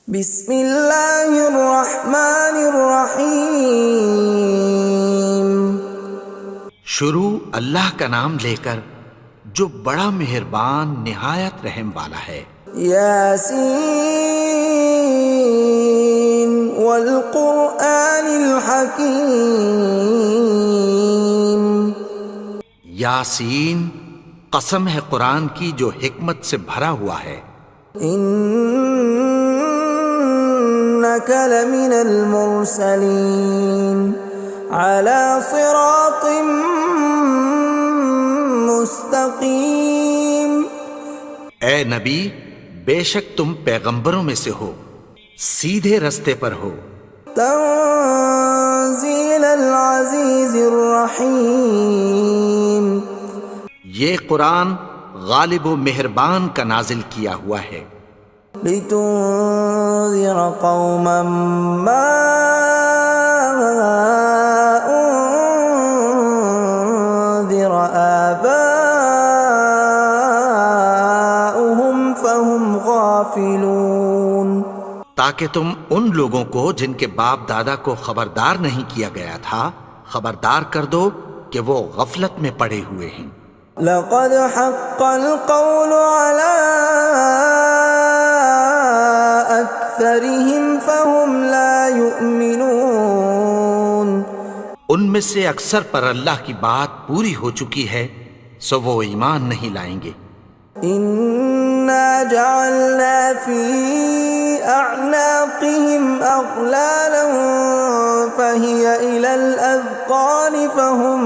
بسم اللہ الرحمن الرحیم۔ شروع اللہ کا نام لے کر جو بڑا مہربان نہایت رحم والا ہے۔ یاسین والقرآن الحکیم۔ یاسین، قسم ہے قرآن کی جو حکمت سے بھرا ہوا ہے۔ انک لمن المرسلین علی صراط مستقیم۔ اے نبی، بے شک تم پیغمبروں میں سے ہو، سیدھے رستے پر ہو۔ تنزیل العزیز الرحیم۔ یہ قرآن غالب و مہربان کا نازل کیا ہوا ہے۔ لتنذر قوما ما انذر آباؤهم فهم غافلون۔ تاکہ تم ان لوگوں کو جن کے باپ دادا کو خبردار نہیں کیا گیا تھا خبردار کر دو کہ وہ غفلت میں پڑے ہوئے ہیں۔ لقد حق القول على أكثرهم فهم لا يؤمنون۔ ان میں سے اکثر پر اللہ کی بات پوری ہو چکی ہے سو وہ ایمان نہیں لائیں گے۔ إنا جعلنا في أعناقهم أغلالا فهي إلى الأذقان فهم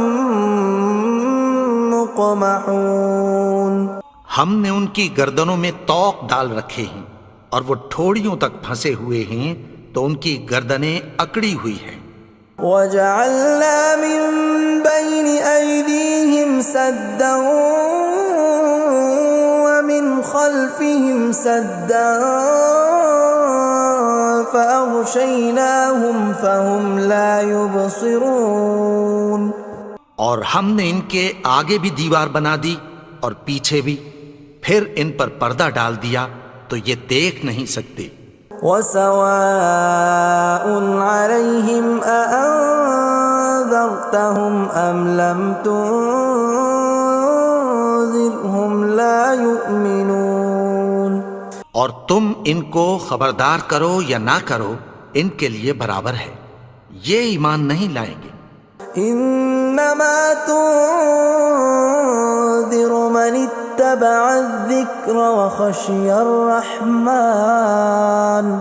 مقمحون۔ ہم نے ان کی گردنوں میں طوق ڈال رکھے ہیں اور وہ ٹھوڑیوں تک پھنسے ہوئے ہیں تو ان کی گردنیں اکڑی ہوئی ہیں۔ وَجَعَلْنَا مِن بَيْنِ أَيْدِيهِمْ سَدًّا وَمِنْ خَلْفِهِمْ سَدًّا فَأَغْشَيْنَاهُمْ فَهُمْ لَا يُبْصِرُونَ۔ اور ہم نے ان کے آگے بھی دیوار بنا دی اور پیچھے بھی، پھر ان پر پردہ ڈال دیا تو یہ دیکھ نہیں سکتے۔ وَسَوَاءٌ عَلَيْهِمْ أَأَنذَرْتَهُمْ أَمْ لَمْ تُنذِرْهُمْ لَا يُؤْمِنُونَ۔ اور تم ان کو خبردار کرو یا نہ کرو ان کے لیے برابر ہے، یہ ایمان نہیں لائیں گے۔ انما تنذر من اتبع الذکر وخشی الرحمن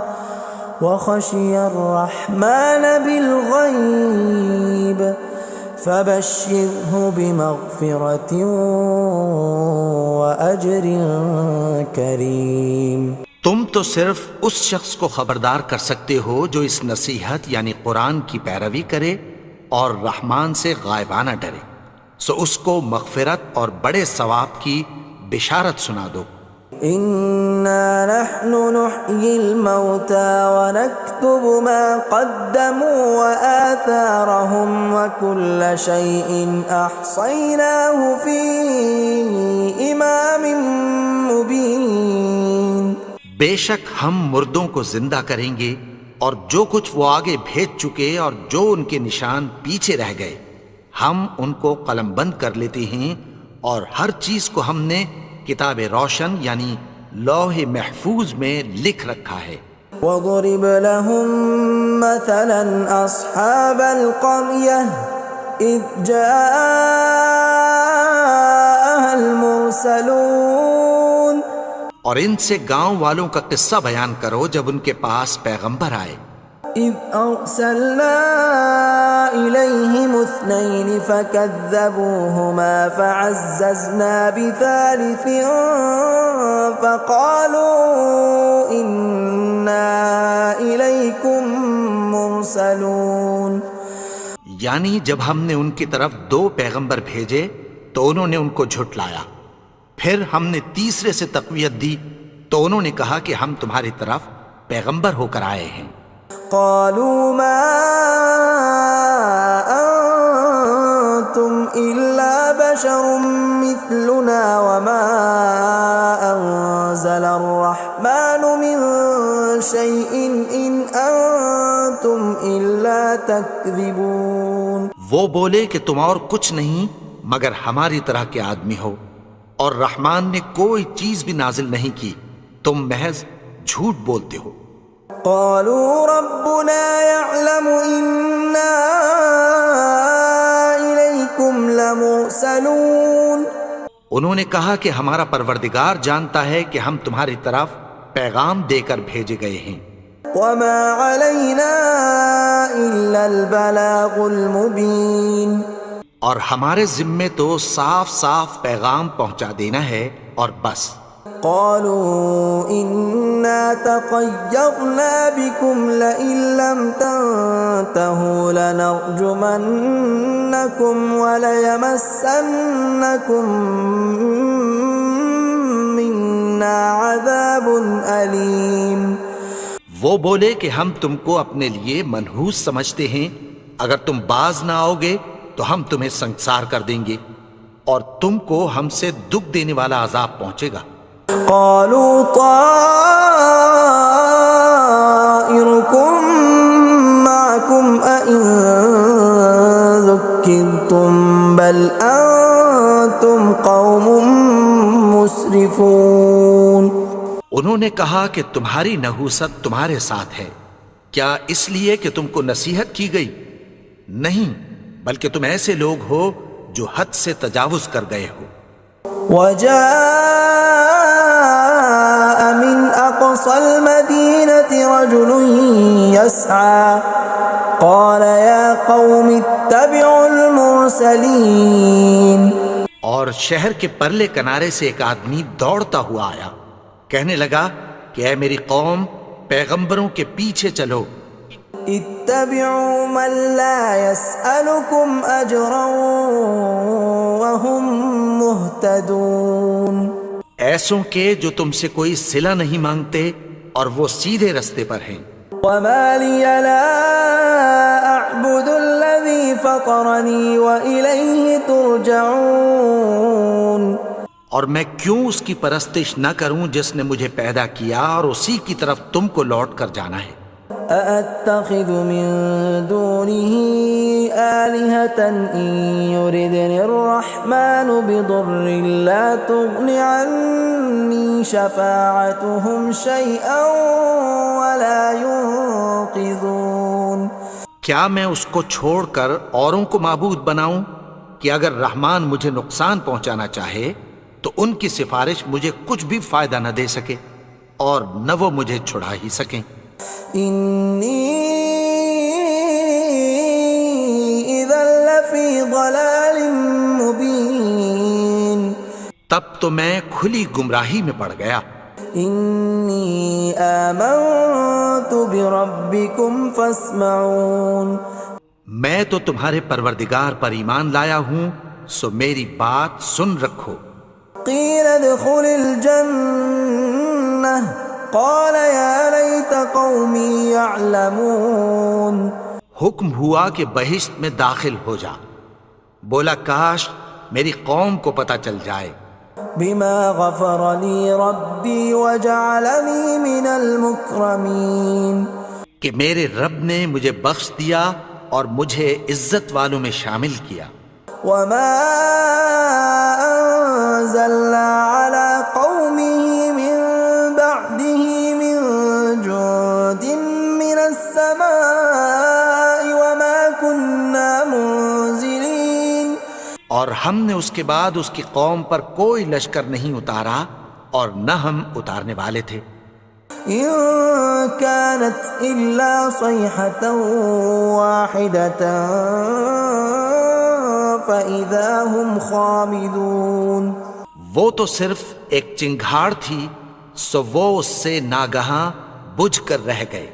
بالغیب فبشرہ بمغفرۃ واجر کریم۔ تم تو صرف اس شخص کو خبردار کر سکتے ہو جو اس نصیحت یعنی قرآن کی پیروی کرے اور رحمان سے غائبانہ ڈرے، سو اس کو مغفرت اور بڑے ثواب کی بشارت سنا دو۔ اِنَّا نَحْنُ نُحْيِي الْمَوْتَى وَنَكْتُبُ مَا قَدَّمُوا وَآثَارَهُمْ وَكُلَّ شَيْءٍ أَحْصَيْنَاهُ فِي إِمَامٍ مُبِينٍ۔ بے شک ہم مردوں کو زندہ کریں گے اور جو کچھ وہ آگے بھیج چکے اور جو ان کے نشان پیچھے رہ گئے ہم ان کو قلم بند کر لیتے ہیں، اور ہر چیز کو ہم نے کتاب روشن یعنی لوح محفوظ میں لکھ رکھا ہے۔ وَضُرِبْ لَهُم مَّثَلًا أَصْحَابَ الْقَرْيَةِ إِذْ جَاءَهَا الْمُرْسَلُونَ۔ اور ان سے گاؤں والوں کا قصہ بیان کرو جب ان کے پاس پیغمبر آئے۔ إِذْ أَرْسَلْنَا إِلَيْهِمُ اثْنَيْنِ فَكَذَّبُوهُمَا فَعَزَّزْنَا بِثَالِثٍ فَقَالُوا إِنَّا إِلَيْكُمْ مُرْسَلُونَ۔ یعنی جب ہم نے ان کی طرف دو پیغمبر بھیجے تو انہوں نے ان کو جھٹلایا، پھر ہم نے تیسرے سے تقویت دی تو انہوں نے کہا کہ ہم تمہاری طرف پیغمبر ہو کر آئے ہیں۔ قالوا ما أنتم إلا بشر مثلنا وما أنزل الرحمن من شيء إن أنتم إلا تكذبون. وہ بولے کہ تم اور کچھ نہیں مگر ہماری طرح کے آدمی ہو، اور رحمان نے کوئی چیز بھی نازل نہیں کی، تم محض جھوٹ بولتے ہو. قالوا ربنا يعلم إنا إليكم لمرسلون. انہوں نے کہا کہ ہمارا پروردگار جانتا ہے کہ ہم تمہاری طرف پیغام دے کر بھیجے گئے ہیں. وما علينا إلا البلاغ المبين. اور ہمارے ذمے تو صاف صاف پیغام پہنچا دینا ہے اور بس. قالوا إنا تطيرنا بكم لئن لم تنتهوا لنرجمنكم وليمسنكم منا عذاب أليم. وہ بولے کہ ہم تم کو اپنے لیے منحوس سمجھتے ہیں، اگر تم باز نہ آؤ گے تو ہم تمہیں سنسار کر دیں گے اور تم کو ہم سے دکھ دینے والا عذاب پہنچے گا. قالوا طائركم معكم أئن ذكرتم بل أنتم قوم مسرفون. انہوں نے کہا کہ تمہاری نحوست تمہارے ساتھ ہے، کیا اس لیے کہ تم کو نصیحت کی گئی؟ نہیں، بلکہ تم ایسے لوگ ہو جو حد سے تجاوز کر گئے ہو. وجاء من أقصى المدينة رجل يسعى قال يا قوم اتبعوا المرسلين. اور شہر کے پرلے کنارے سے ایک آدمی دوڑتا ہوا آیا، کہنے لگا کہ اے میری قوم، پیغمبروں کے پیچھے چلو. اتبعوا من لا يسألكم أجرا وهم مهتدون. ایسوں کے جو تم سے کوئی صلہ نہیں مانگتے اور وہ سیدھے رستے پر ہیں. وما لي لا أعبد الذي فطرني وإليه ترجعون. اور میں کیوں اس کی پرستش نہ کروں جس نے مجھے پیدا کیا اور اسی کی طرف تم کو لوٹ کر جانا ہے. أأتخذ من دونه آلهة إن يردني الرحمن بضر لا تغن عني شفاعتهم شيئا ولا ينقذون. کیا میں اس کو چھوڑ کر اوروں کو معبود بناؤں کہ اگر رحمان مجھے نقصان پہنچانا چاہے تو ان کی سفارش مجھے کچھ بھی فائدہ نہ دے سکے اور نہ وہ مجھے چھڑا ہی سکیں. إني إذا لفي ضلال مبين. تب تو میں کھلی گمراہی میں پڑ گیا. إني آمنت بربكم فاسمعون. میں تو تمہارے پروردگار پر ایمان لایا ہوں، سو میری بات سن رکھو. قيل ادخل الجنة قال يا ليت قومي يعلمون. حکم ہوا کہ بہشت میں داخل ہو جا. بولا کاش میری قوم کو پتہ چل جائے. بما غفر لي ربي وجعلني من المكرمين. کہ میرے رب نے مجھے بخش دیا اور مجھے عزت والوں میں شامل کیا. وما أنزلنا على قومه من بعده من جند من السماء وما كنا منزلين. اور ہم نے اس کے بعد اس کی قوم پر کوئی لشکر نہیں اتارا اور نہ ہم اتارنے والے تھے. إن كانت إلا صيحة واحدة فإذا هم خامدون. وہ تو صرف ایک چنگھاڑ تھی، سو وہ اس سے ناگہاں بجھ کر رہ گئے.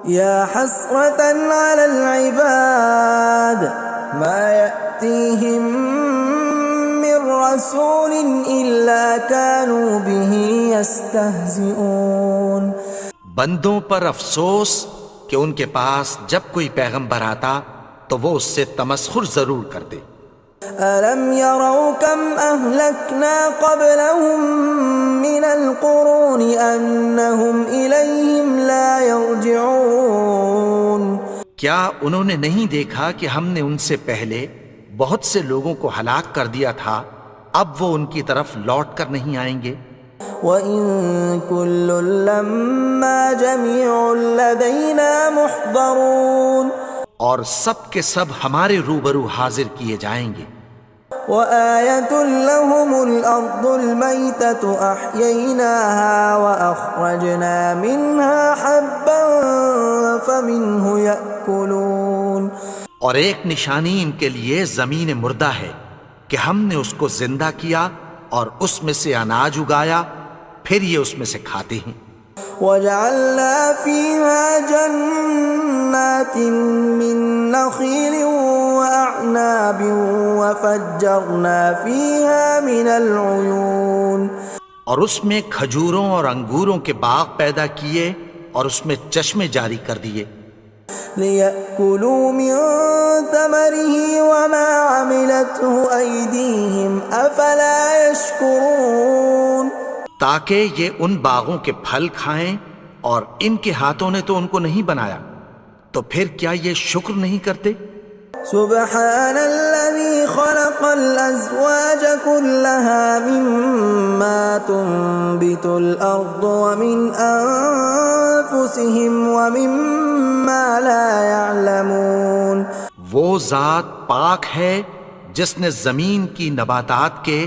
يا حسرة على العباد ما يأتيهم من رسول إلا كانوا به يستهزئون. بندوں پر افسوس کہ ان کے پاس جب کوئی پیغمبر آتا تو وہ اس سے تمسخر ضرور کرتے. ألم يروا كم أهلكنا قبلهم من القرون أنهم إليهم لا يرجعون کیا انہوں نے نہیں دیکھا کہ ہم نے ان سے پہلے بہت سے لوگوں کو ہلاک کر دیا تھا، اب وہ ان کی طرف لوٹ کر نہیں آئیں گے؟ وَإِن كُلٌّ لَّمَّا جَمِيعٌ لَّدَيْنَا مُحْضَرُونَ اور سب کے سب ہمارے روبرو حاضر کیے جائیں گے۔ وَآيَةٌ لَّهُمُ الْأَرْضُ الْمَيْتَةُ أَحْيَيْنَاهَا وَأَخْرَجْنَا مِنْهَا حَبًّا فَمِنْهُ يَأْكُلُونَ اور ایک نشانی ان کے لیے زمین مردہ ہے کہ ہم نے اس کو زندہ کیا اور اس میں سے اناج اگایا، پھر یہ اس میں سے کھاتے ہیں۔ وَجَعَلْنَا فِيهَا جَنَّاتٍ مِّن نَّخِيلٍ وَأَعْنَابٍ وَفَجَّرْنَا فِيهَا مِنَ الْعُيُونِ اور اس میں کھجوروں اور انگوروں کے باغ پیدا کیے اور اس میں چشمے جاری کر دیے، لِيَأْكُلُوا مِن ثَمَرِهِ وَمَا عَمِلَتْهُ أَيْدِيهِمْ أَفَلَا يَشْكُرُونَ تاکہ یہ ان باغوں کے پھل کھائیں، اور ان کے ہاتھوں نے تو ان کو نہیں بنایا، تو پھر کیا یہ شکر نہیں کرتے؟ سبحان الذي خلق الأزواج كلها مما تنبت الأرض ومن أنفسهم ومما لا يعلمون وہ ذات پاک ہے جس نے زمین کی نباتات کے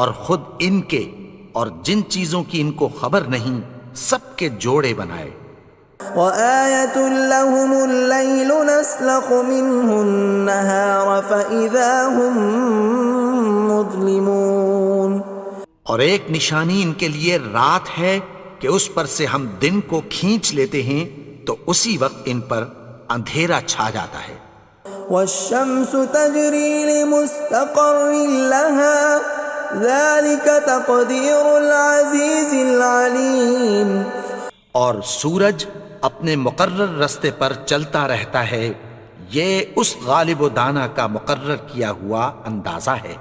اور خود ان کے اور جن چیزوں کی ان کو خبر نہیں سب کے جوڑے بنائے۔ وَآيَةٌ لَّهُمُ اللَّيْلُ نَسْلَخُ مِنْهُ النَّهَارَ فَإِذَا هُم مُظْلِمُونَ اور ایک نشانی ان کے لیے رات ہے کہ اس پر سے ہم دن کو کھینچ لیتے ہیں تو اسی وقت ان پر اندھیرا چھا جاتا ہے۔ وَالشَّمْسُ تَجْرِي لِمُسْتَقَرٍّ لَّهَا ذَلِكَ تَقْدِيرُ الْعَزِيزِ الْعَلِيمِ اور سورج اپنے مقرر رستے پر چلتا رہتا ہے، یہ اس غالب و دانا کا مقرر کیا ہوا اندازہ ہے۔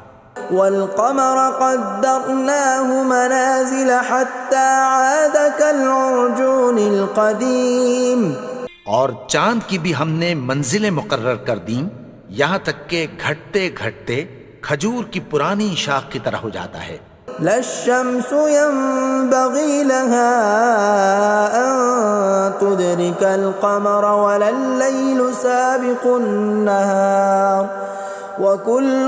وَالْقَمَرَ قَدَّرْنَاهُ مَنَازِلَ حَتَّى عَادَ كَالْعُرْجُونِ الْقَدِيمِ اور چاند کی بھی ہم نے منزلیں مقرر کر دیں، یہاں تک کہ گھٹتے گھٹتے کھجور کی پرانی شاخ کی طرح ہو جاتا ہے۔ لا الشمس ينبغي لها أن تدرك القمر ولا الليل سابق النهار وكل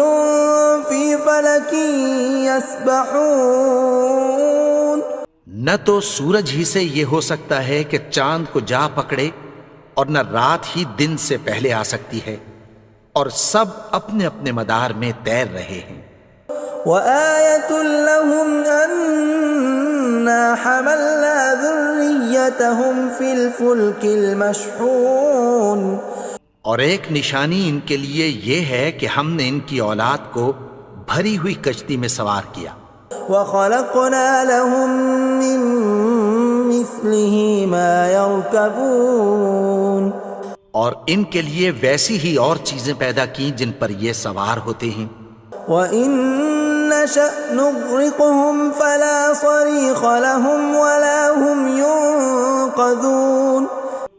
في فلك يسبحون نہ تو سورج ہی سے یہ ہو سکتا ہے کہ چاند کو جا پکڑے، اور نہ رات ہی دن سے پہلے آ سکتی ہے، اور سب اپنے اپنے مدار میں تیر رہے ہیں۔ وَآيَةٌ لَّهُمْ أَنَّا حَمَلْنَا ذُرِّيَّتَهُمْ فِي الْفُلْكِ الْمَشْحُونِ اور ایک نشانی ان کے لیے یہ ہے کہ ہم نے ان کی اولاد کو بھری ہوئی کشتی میں سوار کیا۔ وَخَلَقْنَا لَهُم مِّن مِّثْلِهِ مَا يَرْكَبُونَ اور ان کے لیے ویسی ہی اور چیزیں پیدا کی جن پر یہ سوار ہوتے ہیں۔ وَإِن نَّشَأْ نُغْرِقْهُمْ فَلَا صَرِيخَ لَهُمْ وَلَا هُمْ يُنقَذُونَ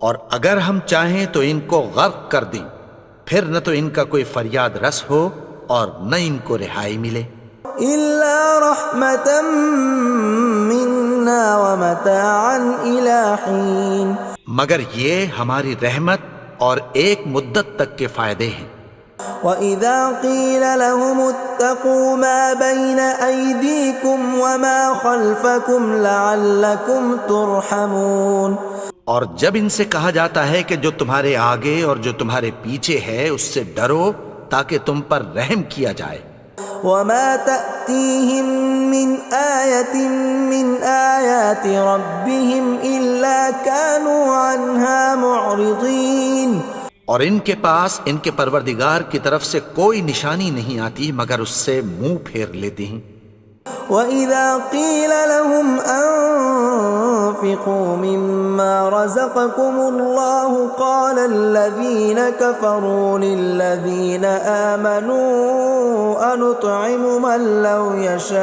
اور اگر ہم چاہیں تو ان کو غرق کر دیں، پھر نہ تو ان کا کوئی فریاد رس ہو اور نہ ان کو رہائی ملے۔ إِلَّا رَحْمَةً مِّنَّا وَمَتَاعًا إِلَىٰ حِينٍ مگر یہ ہماری رحمت اور ایک مدت تک کے فائدے ہیں۔ وَإِذَا قِيلَ لَهُمُ اتَّقُوا مَا بَيْنَ أَيْدِيكُمْ وَمَا خَلْفَكُمْ لَعَلَّكُمْ تُرْحَمُونَ اور جب ان سے کہا جاتا ہے کہ جو تمہارے آگے اور جو تمہارے پیچھے ہے اس سے ڈرو تاکہ تم پر رحم کیا جائے۔ وَمَا تَأْتِيهِم مِّنْ آيَةٍ مِّنْ آيَاتِ رَبِّهِمْ إِلَّا كَانُوا عَنْهَا مُعْرِضِينَ اور ان کے پاس ان کے پروردگار کی طرف سے کوئی نشانی نہیں آتی مگر اس سے منہ پھیر لیتے ہیں۔ وَإِذَا قِيلَ لَهُمْ وأنفقوا مما رزقكم الله قال الذين كفروا للذين آمنوا أنطعم من لو يشاء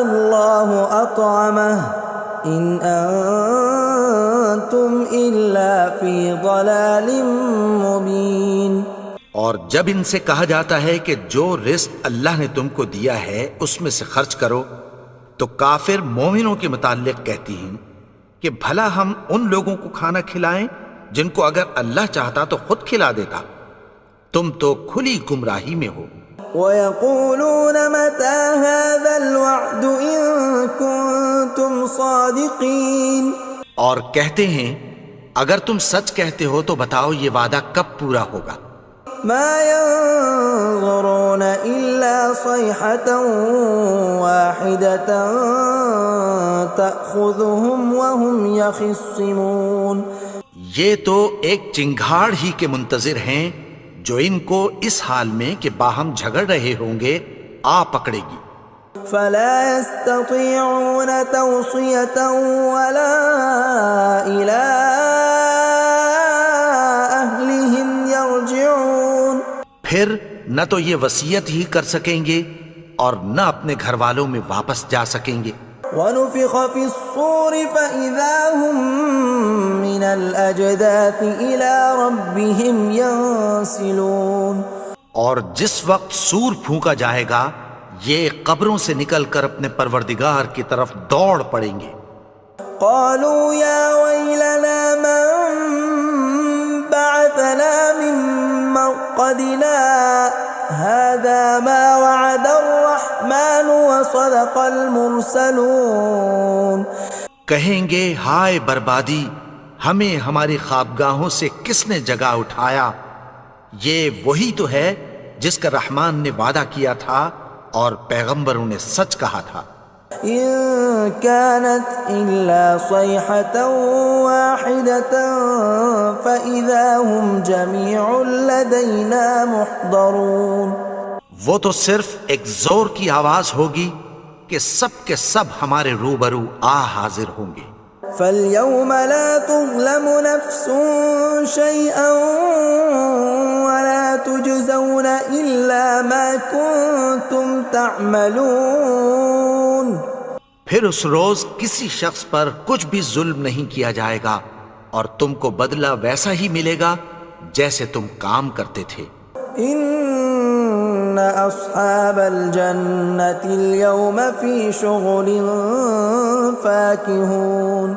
الله أطعمه إن أنتم إلا في ضلال مبين۔ اور جب ان سے کہا جاتا ہے کہ جو رزق اللہ نے تم کو دیا ہے اس میں سے خرچ کرو، تو کافر مومنوں کے متعلق کہتی ہیں کہ بھلا ہم ان لوگوں کو کھانا کھلائیں جن کو اگر اللہ چاہتا تو خود کھلا دیتا، تم تو کھلی گمراہی میں ہو۔ وَيَقُولُونَ مَتَى هَذَا الْوَعْدُ إِن كُنتُمْ صَادِقِينَ، اور کہتے ہیں اگر تم سچ کہتے ہو تو بتاؤ یہ وعدہ کب پورا ہوگا۔ مَا يَنظُرُونَ إِلَّا صَيْحَةً وَاحِدَةً تَأْخُذُهُمْ وَهُمْ يَخِصِّمُونَ، یہ تو ایک چنگھاڑ ہی کے منتظر ہیں جو ان کو اس حال میں کہ باہم جھگڑ رہے ہوں گے آ پکڑے گی۔ فَلَا يَسْتَطِيعُونَ تَوْصِيَةً وَلَا إِلَىٰ أَهْلِهِمْ يَرْجِعُونَ، پھر نہ تو یہ وصیت ہی کر سکیں گے اور نہ اپنے گھر والوں میں واپس جا سکیں گے۔ وَنُفِخَ فِي الصُّورِ فَإِذَا هُم مِّنَ الْأَجْدَاثِ إِلَىٰ رَبِّهِمْ يَنسِلُونَ، اور جس وقت سور پھونکا جائے گا یہ قبروں سے نکل کر اپنے پروردگار کی طرف دوڑ پڑیں گے۔ قالوا يا ويلنا من بعثنا من مرقدنا هذا ما وعد الرحمن وصدق المرسلون، کہیں گے ہائے بربادی، ہمیں ہماری خوابگاہوں سے کس نے جگا اٹھایا، یہ وہی تو ہے جس کا رحمان نے وعدہ کیا تھا اور پیغمبروں نے سچ کہا تھا۔ إن كانت إلا صيحة واحدة فإذا هم جميع لدينا محضرون، وہ تو صرف ایک زور کی آواز ہوگی کہ سب کے سب ہمارے روبرو آ حاضر ہوں گے۔ فاليوم لا تظلم نفس شيئا ولا تجزون إلا ما كنتم تعملون، پھر اس روز کسی شخص پر کچھ بھی ظلم نہیں کیا جائے گا اور تم کو بدلہ ویسا ہی ملے گا جیسے تم کام کرتے تھے۔ ان اصحاب الجنة اليوم في شغل فاكهون،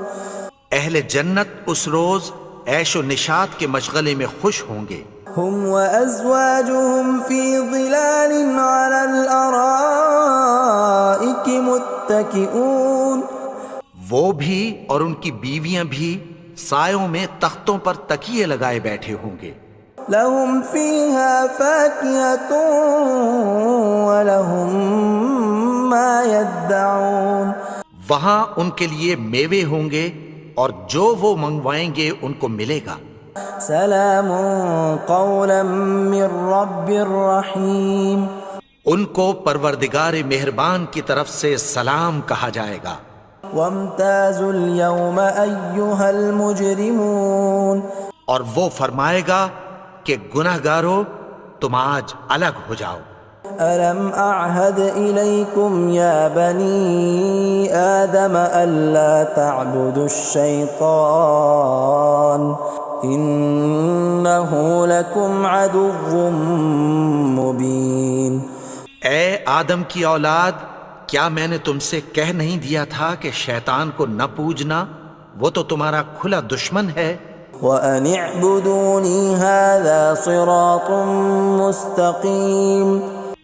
اہل جنت اس روز عیش و نشاط کے مشغلے میں خوش ہوں گے۔ هم وازواجهم في ظلال على الارائك متكئون، وہ بھی اور ان کی بیویاں بھی سایوں میں تختوں پر تکیے لگائے بیٹھے ہوں گے۔ لهم فيها فاكهة ولهم ما يدعون، وہاں ان کے لیے میوے ہوں گے اور جو وہ منگوائیں گے ان کو ملے گا۔ سلام قولا من رب رحیم، ان کو پروردگار مہربان کی طرف سے سلام کہا جائے گا۔ وامتازوا اليوم ایھا المجرمون، اور وہ فرمائے گا کہ گنہگارو تم آج الگ ہو جاؤ۔ ألم أعهد إليكم يا بني آدم ألا تعبدوا الشيطان إنه لكم عدو مبين۔ اے آدم کی اولاد، کیا میں نے تم سے کہہ نہیں دیا تھا کہ شیطان کو نہ پوجنا، وہ تو تمہارا کھلا دشمن ہے۔ وَأَنِ اعْبُدُونِي هَذَا صِرَاطٌ مُسْتَقِيمٌ،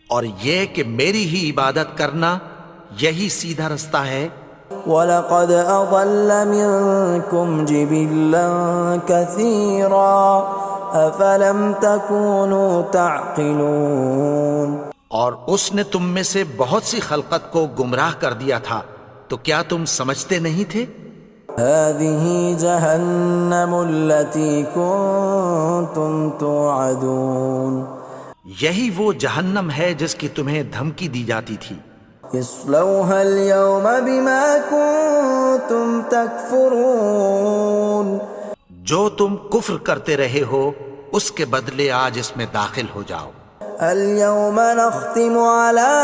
اور یہ کہ میری ہی عبادت کرنا یہی سیدھا رستہ ہے۔ وَلَقَدْ أَضَلَّ مِنْكُمْ جِبِلًّا كَثِيرًا أَفَلَمْ تَكُونُوا تَعْقِلُونَ، اور اس نے تم میں سے بہت سی خلقت کو گمراہ کر دیا تھا، تو کیا تم سمجھتے نہیں تھے؟ هَذِهِ جَهَنَّمُ الَّتِي كُنْتُمْ تُوعَدُونَ، یہی وہ جہنم ہے جس کی تمہیں دھمکی دی جاتی تھی. اصلوها اليوم بما كنتم تكفرون. جو تم کفر کرتے رہے ہو اس کے بدلے آج اس میں داخل ہو جاؤ. اليوم نختم على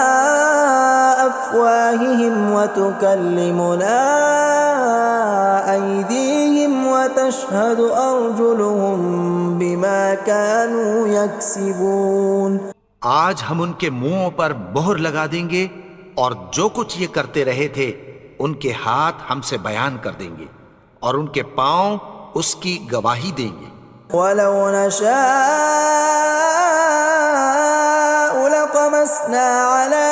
أفواههم وتكلمنا أيديهم وتشهد أرجلهم بما كانوا يكسبون. آج ہم ان کے منہوں پر مہر لگا دیں گے اور جو کچھ یہ کرتے رہے تھے ان کے ہاتھ ہم سے بیان کر دیں گے اور ان کے پاؤں اس کی گواہی دیں گے. ولو نشاء لطمسنا على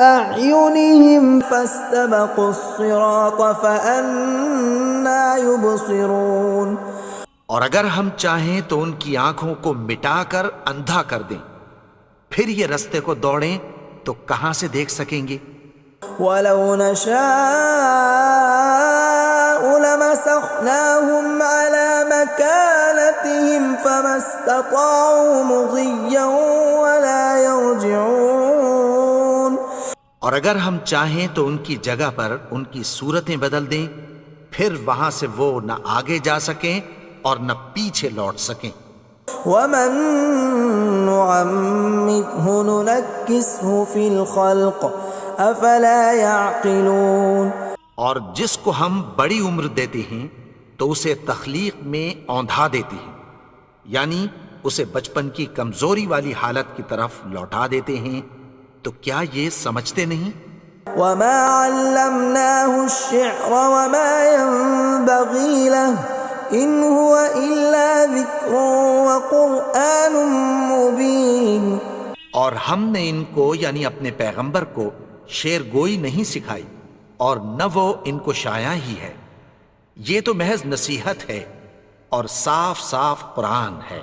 أعينهم فاستبقوا الصراط فأنى يبصرون. اور اگر ہم چاہیں تو ان کی آنکھوں کو مٹا کر اندھا کر دیں، پھر یہ رستے کو دوڑیں تو کہاں سے دیکھ سکیں گے. ولو نشاء لمسخناهم على مكانتهم فما استطاعوا مضيا ولا يرجعون. اور اگر ہم چاہیں تو ان کی جگہ پر ان کی صورتیں بدل دیں، پھر وہاں سے وہ نہ آگے جا سکیں اور نہ پیچھے لوٹ سکیں. ومن نعمره ننكسه في الخلق افلا يعقلون. اور جس کو ہم بڑی عمر دیتے ہیں تو اسے تخلیق میں اوندھا دیتے ہیں، یعنی اسے بچپن کی کمزوری والی حالت کی طرف لوٹا دیتے ہیں. تو کیا یہ سمجھتے نہیں؟ وما علمناه الشعر وما ينبغي له ان هو الا ذکر وقرآن مبین. اور ہم نے ان کو یعنی اپنے پیغمبر کو شعر گوئی نہیں سکھائی اور نہ وہ ان کو شایع ہی ہے، یہ تو محض نصیحت ہے اور صاف صاف قرآن ہے.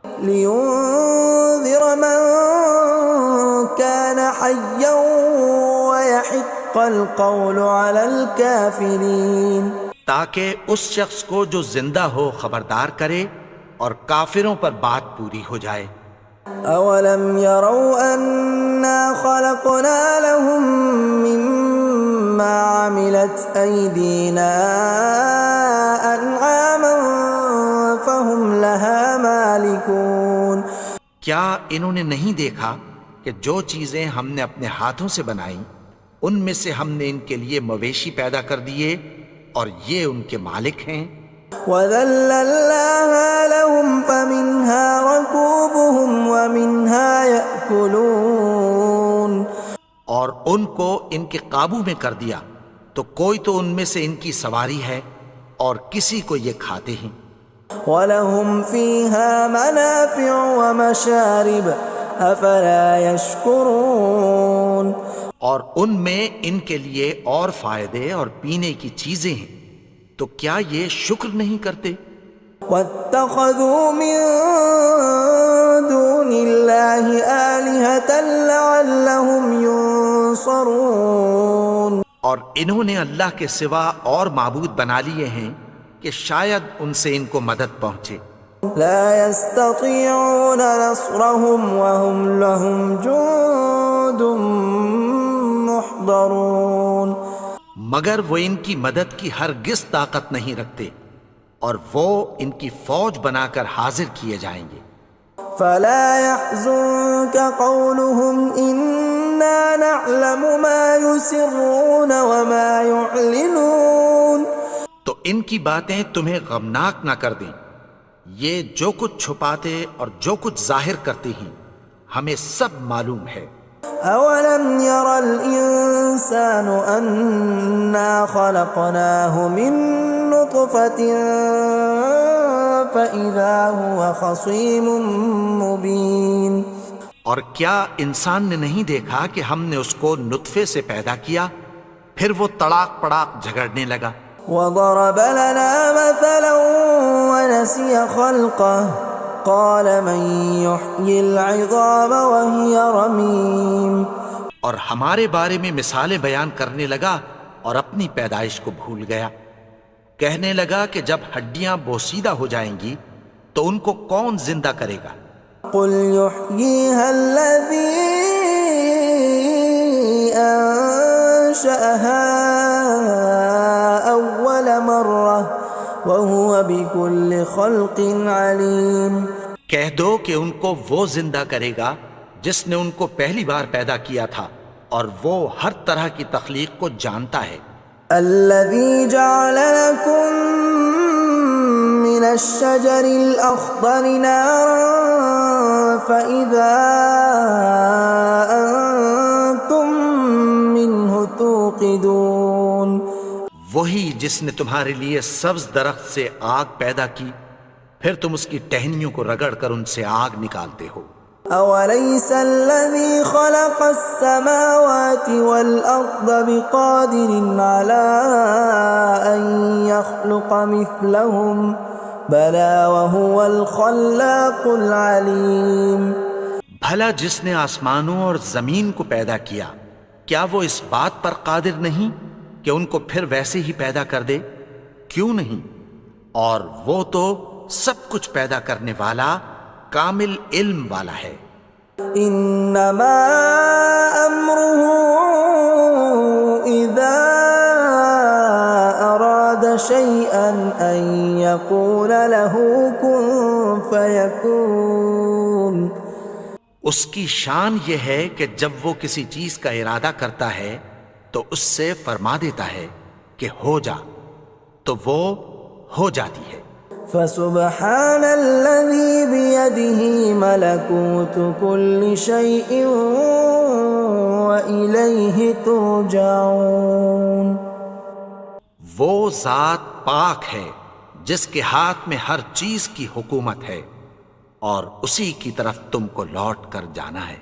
لينذر من كان حيا ويحق القول على الكافرين. تاکہ اس شخص کو جو زندہ ہو خبردار کرے اور کافروں پر بات پوری ہو جائے. اولم يروا انا خلقنا لهم مما عملت ايدينا انعاما فهم لها مالكون. کیا انہوں نے نہیں دیکھا کہ جو چیزیں ہم نے اپنے ہاتھوں سے بنائیں ان میں سے ہم نے ان کے لیے مویشی پیدا کر دیے اور یہ ان کے مالک ہیں. وَذَلَّلْنَاهَا لَهُمْ فَمِنْهَا رَكُوبُهُمْ وَمِنْهَا يَأْكُلُونَ. اور ان کو ان کے قابو میں کر دیا تو کوئی تو ان میں سے ان کی سواری ہے اور کسی کو یہ کھاتے ہیں. وَلَهُمْ فِيهَا مَنَافِعُ وَمَشَارِبُ أَفَلَا يَشْكُرُونَ. اور ان میں ان کے لیے اور فائدے اور پینے کی چیزیں ہیں، تو کیا یہ شکر نہیں کرتے؟ وَاتَّخَذُوا مِن دُونِ اللَّهِ آلِهَةً لَعَلَّهُمْ يُنصَرُونَ. اور انہوں نے اللہ کے سوا اور معبود بنا لیے ہیں کہ شاید ان سے ان کو مدد پہنچے. لا يستطيعون نصرهم وهم لهم جند محضرون. مگر وہ ان کی مدد کی ہرگز طاقت نہیں رکھتے اور وہ ان کی فوج بنا کر حاضر کیے جائیں گے. فلا يحزنك قولهم إنا نعلم ما يسرون وما يعلنون. تو ان کی باتیں تمہیں غمناک نہ کر دیں، یہ جو کچھ چھپاتے اور جو کچھ ظاہر کرتے ہیں ہمیں سب معلوم ہے. أولم ير الإنسان أنا خلقناه من نطفة فإذا هو خصيم مبين. اور کیا انسان نے نہیں دیکھا کہ ہم نے اس کو نطفے سے پیدا کیا پھر وہ تڑاک پڑاک جھگڑنے لگا. وضرب لنا مثلا ونسي خلقه قال من يحيي العظام وهي رميم. اور ہمارے بارے میں مثالیں بیان کرنے لگا اور اپنی پیدائش کو بھول گیا. کہنے لگا کہ جب ہڈیاں بوسیدہ ہو جائیں گی تو ان کو کون زندہ کرے گا قل يحييها الذي أنشأها أول مرة وهو بكل خلق عليم۔ کہہ دو کہ ان کو وہ زندہ کرے گا جس نے ان کو پہلی بار پیدا کیا تھا، اور وہ ہر طرح کی تخلیق کو جانتا ہے۔ الذي جعل لكم من الشجر الأخضر نارا فإذا أنتم منه توقدون، وہی جس نے تمہارے لیے سبز درخت سے آگ پیدا کی، پھر تم اس کی ٹہنیوں کو رگڑ کر ان سے آگ نکالتے ہو۔ أوليس الذي خلق السماوات والأرض بقادر على أن يخلق مثلهم بلى وهو الخلاق العليم۔ بھلا جس نے آسمانوں اور زمین کو پیدا کیا، کیا وہ اس بات پر قادر نہیں کہ ان کو پھر ویسے ہی پیدا کر دے؟ کیوں نہیں؟ اور وہ تو سب کچھ پیدا کرنے والا، کامل علم والا ہے۔ انما امره اذا اراد شيئا ان يقول له كن فيكون۔ اس کی شان یہ ہے کہ جب وہ کسی چیز کا ارادہ کرتا ہے تو اس سے فرما دیتا ہے کہ ہو جا، تو وہ ہو جاتی ہے۔ فسبحان الذي بيده ملكوت كل شيء وإليه ترجعون۔ وہ ذات پاک ہے جس کے ہاتھ میں ہر چیز کی حکومت ہے، اور اسی کی طرف تم کو لوٹ کر جانا ہے۔